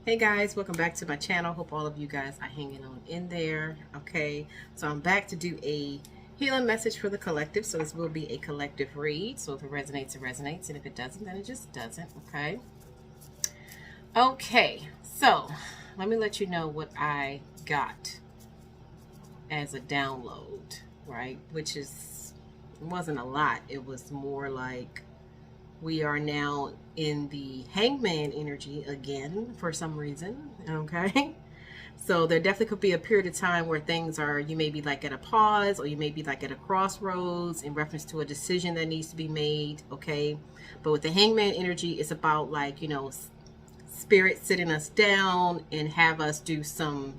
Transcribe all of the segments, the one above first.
Hey guys, welcome back to my channel. Hope all of you guys are hanging on in there. Okay, so I'm back to do a healing message for the collective. So this will be a collective read. So if it resonates, it resonates. And if it doesn't, then it just doesn't. Okay, so let me let you know what I got as a download, right? Which wasn't a lot. It was more like we are now in the hangman energy again for some reason, okay? So there definitely could be a period of time where things are, you may be like at a pause, or you may be like at a crossroads in reference to a decision that needs to be made, okay? But with the hangman energy, it's about like, you know, spirit sitting us down and have us do some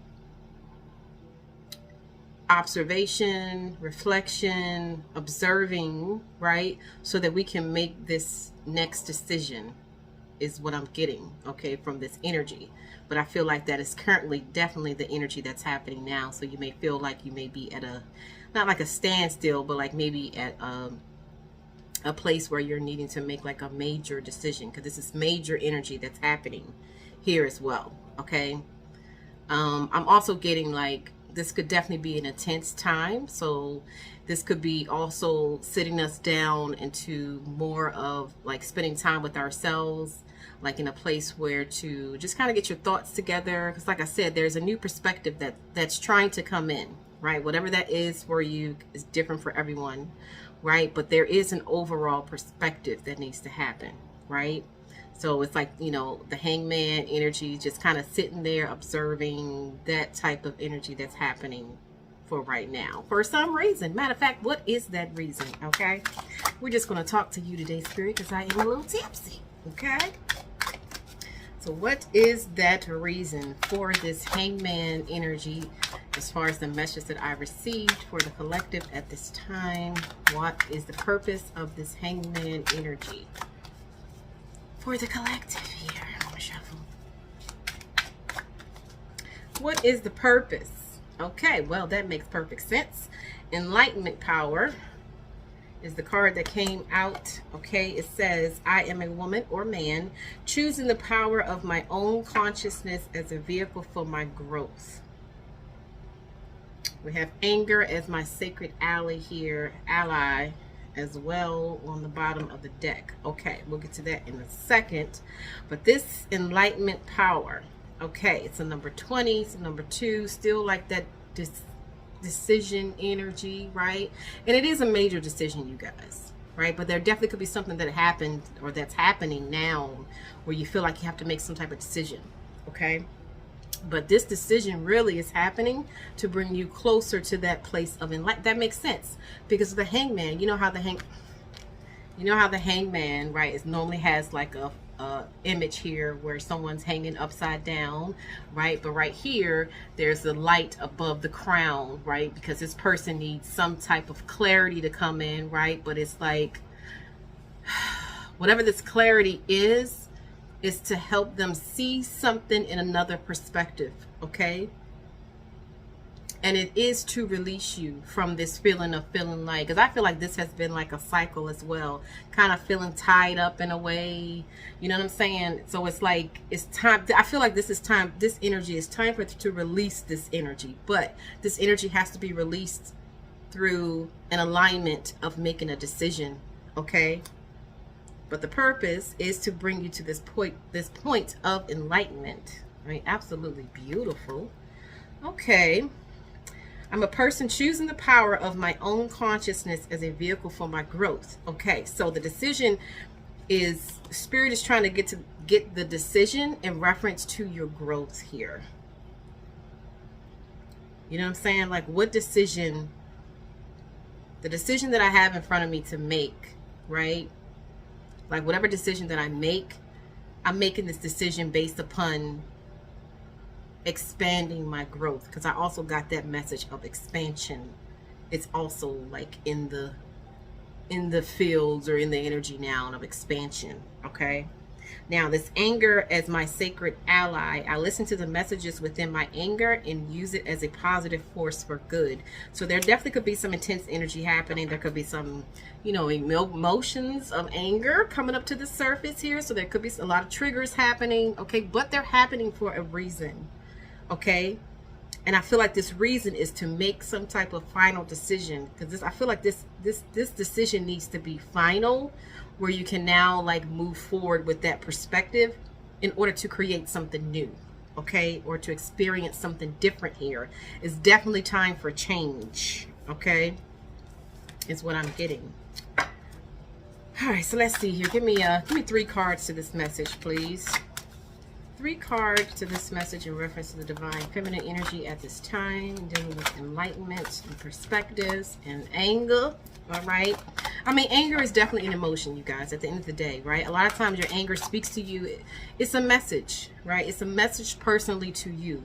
observation, reflection, observing, right? So that we can make this next decision is what I'm getting, okay, from this energy. But I feel like that is currently definitely the energy that's happening now. So you may feel like you may be at a, not like a standstill, but like maybe at a place where you're needing to make like a major decision, because this is major energy that's happening here as well, okay? I'm also getting like, this could definitely be an intense time. So this could be also sitting us down into more of like spending time with ourselves, like in a place where to just kind of get your thoughts together. Because like I said, there's a new perspective that's trying to come in, right? Whatever that is for you is different for everyone, right? But there is an overall perspective that needs to happen, right? So it's like, you know, the hangman energy, just kind of sitting there observing that type of energy that's happening for right now. For some reason. Matter of fact, what is that reason? Okay. We're just going to talk to you today, Spirit, because I am a little tipsy. Okay. So what is that reason for this hangman energy as far as the message that I received for the collective at this time? What is the purpose of this hangman energy for the collective here? I'm gonna shuffle. What is the purpose? Okay, well, that makes perfect sense. Enlightenment power is the card that came out. Okay, it says, I am a woman or man choosing the power of my own consciousness as a vehicle for my growth. We have anger as my sacred ally here, ally as well on the bottom of the deck. Okay, we'll get to that in a second. But this enlightenment power, okay, it's a number 20, it's a number 2, still like that decision energy, right? And it is a major decision, you guys, right? But there definitely could be something that happened or that's happening now where you feel like you have to make some type of decision, okay? But this decision really is happening to bring you closer to that place of enlightenment. That makes sense because of the hangman. You know how the hangman, right, is normally has like a image here where someone's hanging upside down, right? But right here, there's the light above the crown, right? Because this person needs some type of clarity to come in, right? But it's like whatever this clarity is to help them see something in another perspective, okay? And it is to release you from this feeling of feeling like, because I feel like this has been like a cycle as well, kind of feeling tied up in a way, you know what I'm saying? So it's like, it's time, I feel like this is time, this energy is time for it to release this energy, but this energy has to be released through an alignment of making a decision, okay? But the purpose is to bring you to this point of enlightenment. Right? Absolutely beautiful. Okay. I'm a person choosing the power of my own consciousness as a vehicle for my growth. Okay. So the decision is, Spirit is trying to get the decision in reference to your growth here. You know what I'm saying? Like what decision, the decision that I have in front of me to make, right? Like whatever decision that I make, I'm making this decision based upon expanding my growth. Because I also got that message of expansion. It's also like in the fields or in the energy now of expansion. Okay. Now, this anger as my sacred ally, I listen to the messages within my anger and use it as a positive force for good. So there definitely could be some intense energy happening. There could be some, you know, emotions of anger coming up to the surface here. So there could be a lot of triggers happening, okay? But they're happening for a reason, okay? And I feel like this reason is to make some type of final decision, because I feel like this decision needs to be final, where you can now like move forward with that perspective in order to create something new, okay, or to experience something different. Here it's definitely time for change, okay, is what I'm getting. All right, so let's see here. Give me 3 cards to this message, please. 3 cards to this message in reference to the divine feminine energy at this time, dealing with enlightenment and perspectives and anger. All right. I mean, anger is definitely an emotion, you guys, at the end of the day, right? A lot of times your anger speaks to you. It's a message, right? It's a message personally to you.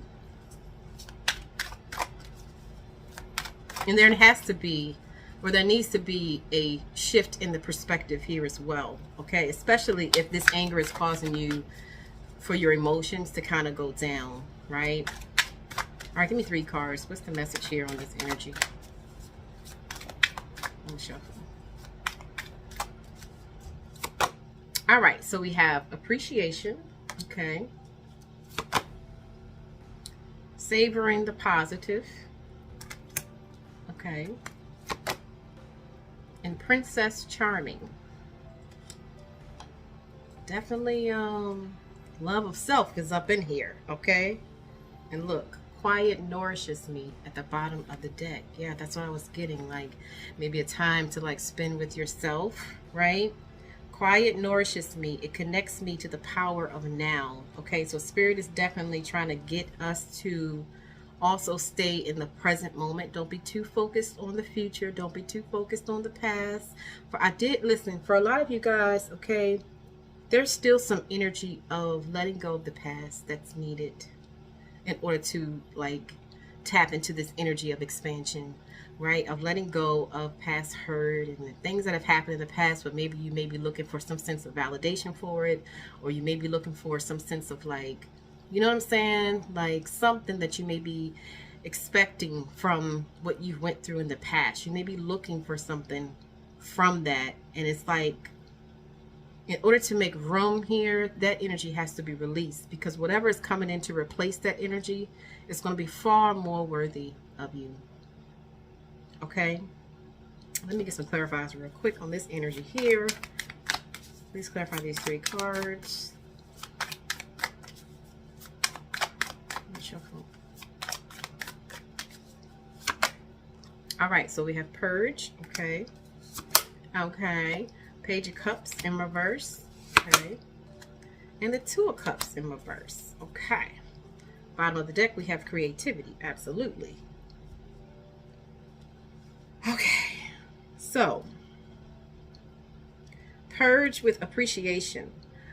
And there has to be, or there needs to be, a shift in the perspective here as well, okay? Especially if this anger is causing you for your emotions to kind of go down, right? All right, give me 3 cards. What's the message here on this energy? Let me shuffle. All right, so we have appreciation, okay. Savoring the positive, okay. And Princess Charming. Definitely, love of self is up in here, okay? And look, quiet nourishes me at the bottom of the deck. Yeah, that's what I was getting, like maybe a time to like spend with yourself, right? Quiet nourishes me. It connects me to the power of now, okay? So Spirit is definitely trying to get us to also stay in the present moment. Don't be too focused on the future. Don't be too focused on the past. For I did listen, for a lot of you guys, okay, there's still some energy of letting go of the past that's needed in order to like tap into this energy of expansion, right? Of letting go of past hurt and the things that have happened in the past, but maybe you may be looking for some sense of validation for it, or you may be looking for some sense of like, you know what I'm saying? Like something that you may be expecting from what you went through in the past. You may be looking for something from that, and it's like, in order to make room here, that energy has to be released, because whatever is coming in to replace that energy is going to be far more worthy of you. Okay? Let me get some clarifiers real quick on this energy here. Please clarify these 3 cards. Let me shuffle. All right, so we have Purge. Okay. Okay. Page of Cups in reverse, okay, and the 2 of Cups in reverse, okay. Bottom of the deck, we have creativity, absolutely. Okay, so purge with appreciation.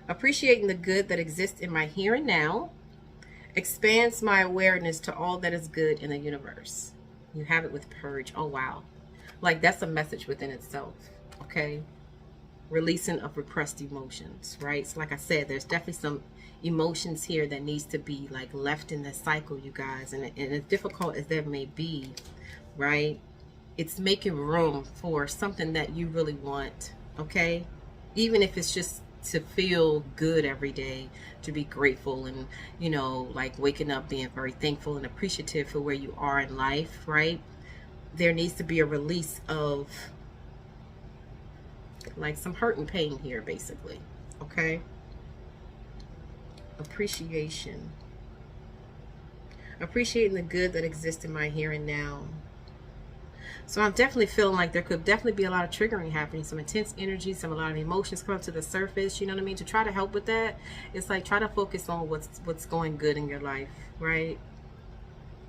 Appreciating the good that exists in my here and now expands my awareness to all that is good in the universe. You have it with purge. Oh, wow. Like, that's a message within itself, okay? Releasing of repressed emotions, right? So like I said, there's definitely some emotions here that needs to be like left in the cycle, you guys. And as difficult as that may be, right, it's making room for something that you really want, okay? Even if it's just to feel good every day, to be grateful, and, you know, like waking up being very thankful and appreciative for where you are in life, right? There needs to be a release of like some hurt and pain here, basically, okay? Appreciation. Appreciating the good that exists in my here and now. So I'm definitely feeling like there could definitely be a lot of triggering happening, some intense energy, a lot of emotions come to the surface, you know what I mean? To try to help with that, it's like try to focus on what's going good in your life, right?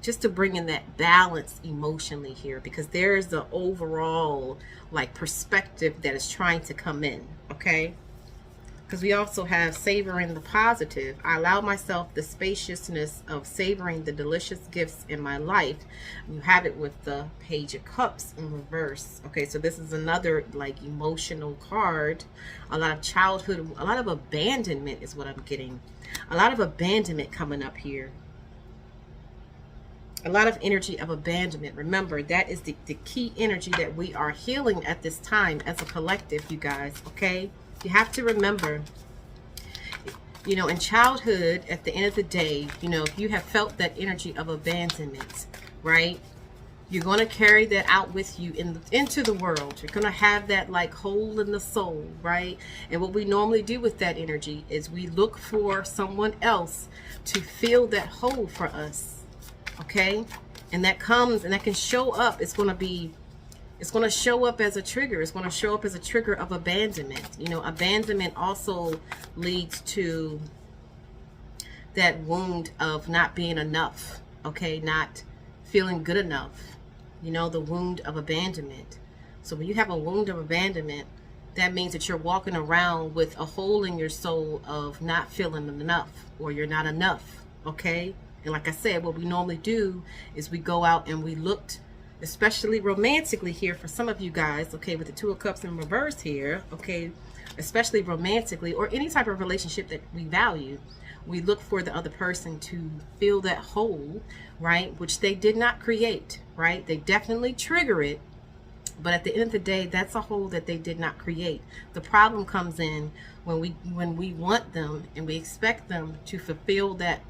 Just to bring in that balance emotionally here, because there's the overall like perspective that is trying to come in, okay? Because we also have savoring the positive. I allow myself the spaciousness of savoring the delicious gifts in my life. You have it with the Page of Cups in reverse. Okay, so this is another like emotional card. A lot of childhood, a lot of abandonment is what I'm getting. A lot of abandonment coming up here. A lot of energy of abandonment. Remember, that is the key energy that we are healing at this time as a collective, you guys, okay? You have to remember, you know, in childhood, at the end of the day, you know, if you have felt that energy of abandonment, right, you're going to carry that out with you into the world. You're going to have that like hole in the soul, right? And what we normally do with that energy is we look for someone else to fill that hole for us, okay? And that comes, and that can show up. It's going to show up as a trigger. It's going to show up as a trigger of abandonment. You know, abandonment also leads to that wound of not being enough, okay? Not feeling good enough. You know, the wound of abandonment. So when you have a wound of abandonment, that means that you're walking around with a hole in your soul of not feeling enough, or you're not enough, okay? And like I said, what we normally do is we go out and we looked, especially romantically here for some of you guys, okay, with the Two of Cups in reverse here, okay, especially romantically or any type of relationship that we value, we look for the other person to fill that hole, right, which they did not create, right? They definitely trigger it, but at the end of the day, that's a hole that they did not create. The problem comes in when we want them and we expect them to fulfill that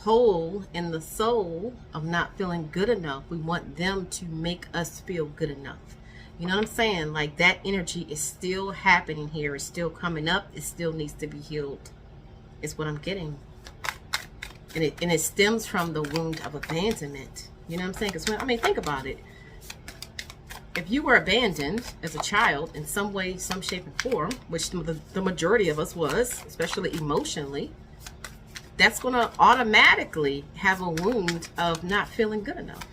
hole in the soul of not feeling good enough. We want them to make us feel good enough. You know what I'm saying? Like, that energy is still happening here. It's still coming up. It still needs to be healed, is what I'm getting. And it stems from the wound of abandonment. You know what I'm saying? Because, I mean, think about it. If you were abandoned as a child in some way, some shape and form, which the majority of us was, especially emotionally, that's going to automatically have a wound of not feeling good enough.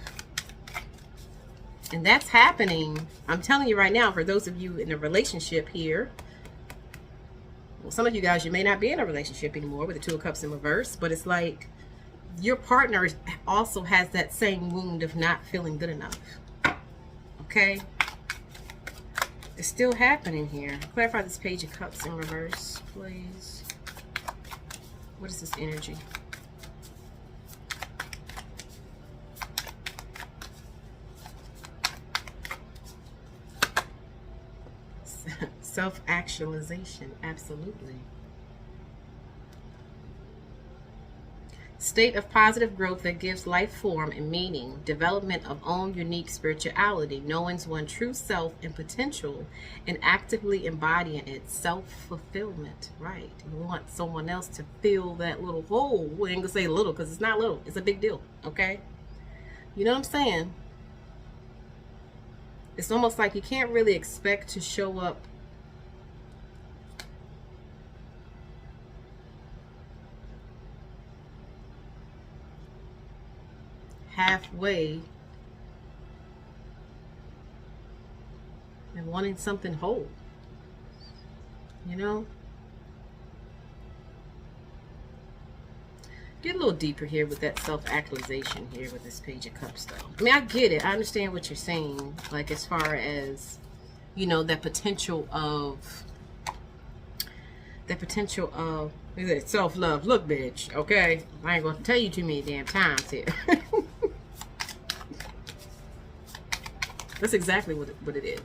And that's happening, I'm telling you right now, for those of you in a relationship here. Well, some of you guys, you may not be in a relationship anymore with the Two of Cups in reverse, but it's like your partner also has that same wound of not feeling good enough. Okay? It's still happening here. Clarify this Page of Cups in reverse, please. What is this energy? Self-actualization, absolutely. State of positive growth that gives life form and meaning, development of own unique spirituality, knowing one's true self and potential, and actively embodying it, self-fulfillment, right? You want someone else to fill that little hole. We ain't gonna say little because it's not little, it's a big deal, okay? You know what I'm saying? It's almost like you can't really expect to show up halfway and wanting something whole, you know? Get a little deeper here with that self-actualization here with this Page of Cups, though. I mean, I get it. I understand what you're saying, like, as far as, you know, that potential of self-love. Look, bitch, okay? I ain't gonna tell you too many damn times here. That's exactly what it is.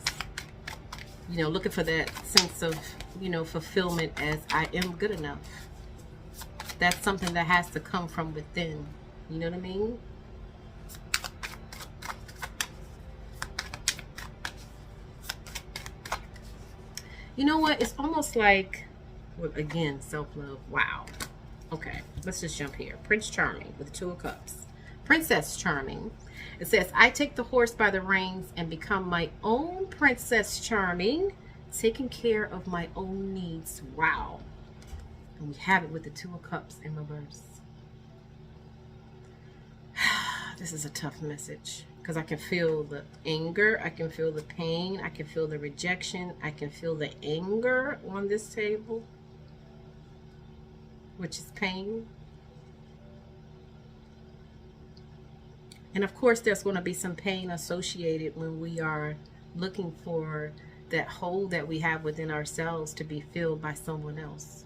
You know, looking for that sense of, you know, fulfillment as I am good enough. That's something that has to come from within. You know what I mean? You know what? It's almost like, well, again, self-love. Wow. Okay, let's just jump here. Prince Charming with the Two of Cups. Princess Charming. It says, I take the horse by the reins and become my own Princess Charming, taking care of my own needs. Wow. And we have it with the Two of Cups in reverse. This is a tough message because I can feel the anger. I can feel the pain. I can feel the rejection. I can feel the anger on this table. which is pain. And of course, there's going to be some pain associated when we are looking for that hole that we have within ourselves to be filled by someone else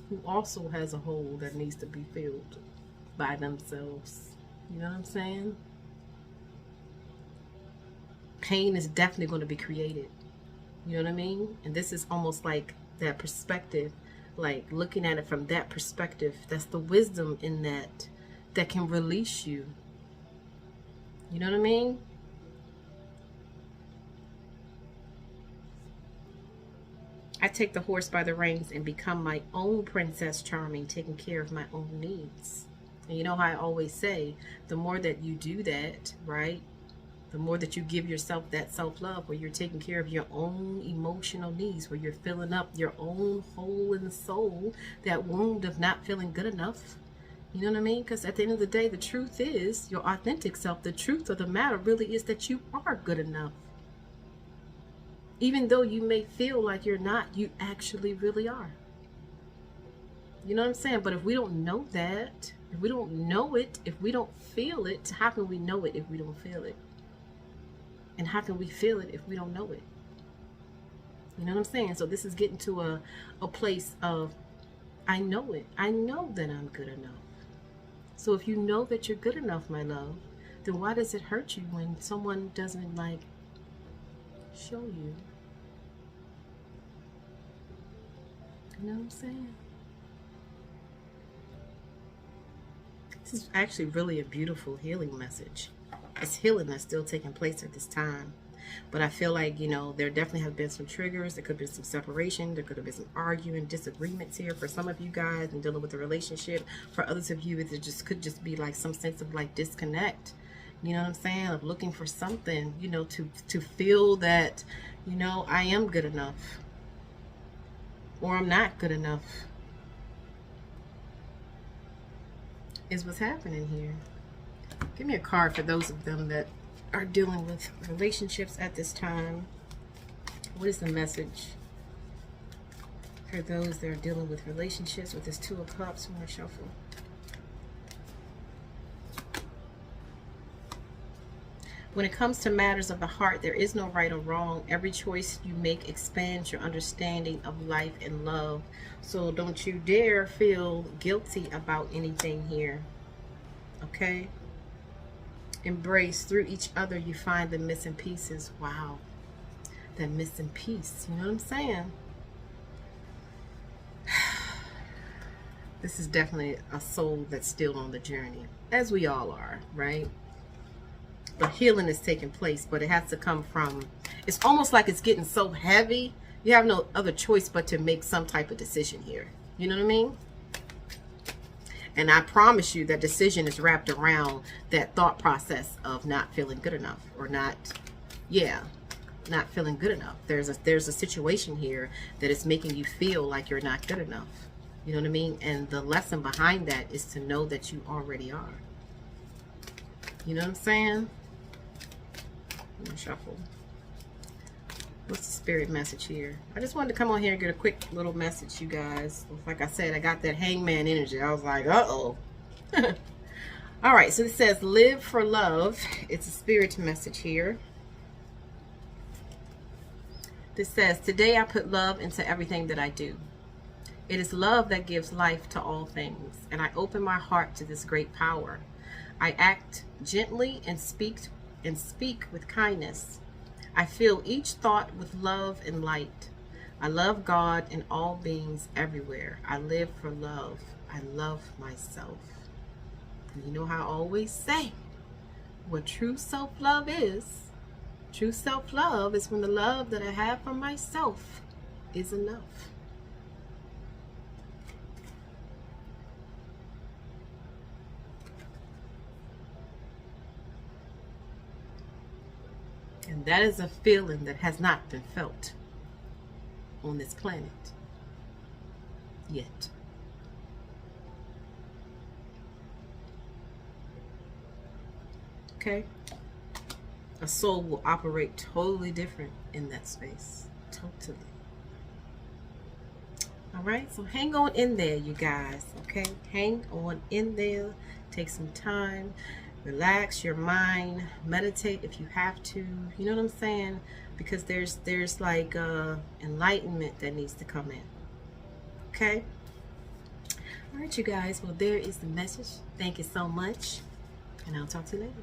who also has a hole that needs to be filled by themselves. You know what I'm saying? Pain is definitely going to be created. You know what I mean? And this is almost like that perspective, like looking at it from that perspective. That's the wisdom in that can release you. You know what I mean? I take the horse by the reins and become my own Princess Charming, taking care of my own needs. And you know how I always say, the more that you do that, right? The more that you give yourself that self-love, where you're taking care of your own emotional needs, where you're filling up your own hole in the soul, that wound of not feeling good enough. You know what I mean? Because at the end of the day, the truth is, your authentic self, the truth of the matter really is that you are good enough. Even though you may feel like you're not, you actually really are. You know what I'm saying? But if we don't know that, if we don't know it, if we don't feel it, how can we know it if we don't feel it? And how can we feel it if we don't know it? You know what I'm saying? So this is getting to a place of, I know it. I know that I'm good enough. So if you know that you're good enough, my love, then why does it hurt you when someone doesn't like show you? You know what I'm saying? This is actually really a beautiful healing message. It's healing that's still taking place at this time. But I feel like, you know, there definitely have been some triggers. There could have been some separation. There could have been some arguing, disagreements here for some of you guys and dealing with the relationship. For others of you, it just could just be like some sense of like disconnect. You know what I'm saying? Of looking for something, you know, to feel that, you know, I am good enough. Or I'm not good enough. Is what's happening here. Give me a card for those of them that are dealing with relationships at this time. What is the message for those that are dealing with relationships with this Two of Cups? I'm going to shuffle. When it comes to matters of the heart, there is no right or wrong. Every choice you make expands your understanding of life and love. So don't you dare feel guilty about anything here. Okay? Embrace. Through each other you find the missing pieces. Wow, that missing piece. You know what I'm saying? This is definitely a soul that's still on the journey, as we all are, right? But healing is taking place, but it has to come from, it's almost like it's getting so heavy you have no other choice but to make some type of decision here. You know what I mean? And I promise you that decision is wrapped around that thought process of not feeling good enough, or not feeling good enough. There's a situation here that is making you feel like you're not good enough. You know what I mean? And the lesson behind that is to know that you already are. You know what I'm saying? Let me shuffle. What's the spirit message here? I just wanted to come on here and get a quick little message, you guys. Like I said, I got that hangman energy. I was like, uh-oh. All right, so it says live for love. It's a spirit message here. This says, today I put love into everything that I do. It is love that gives life to all things, and I open my heart to this great power. I act gently and speak with kindness. I fill each thought with love and light. I love God and all beings everywhere. I live for love. I love myself. And you know how I always say, what true self-love is? True self-love is when the love that I have for myself is enough. And that is a feeling that has not been felt on this planet yet. Okay? A soul will operate totally different in that space. Totally. All right, so hang on in there, you guys. Okay, hang on in there. Take some time, relax your mind, meditate if you have to. You know what I'm saying? Because there's like enlightenment that needs to come in. Okay. All right, you guys. Well, there is the message. Thank you so much, and I'll talk to you later.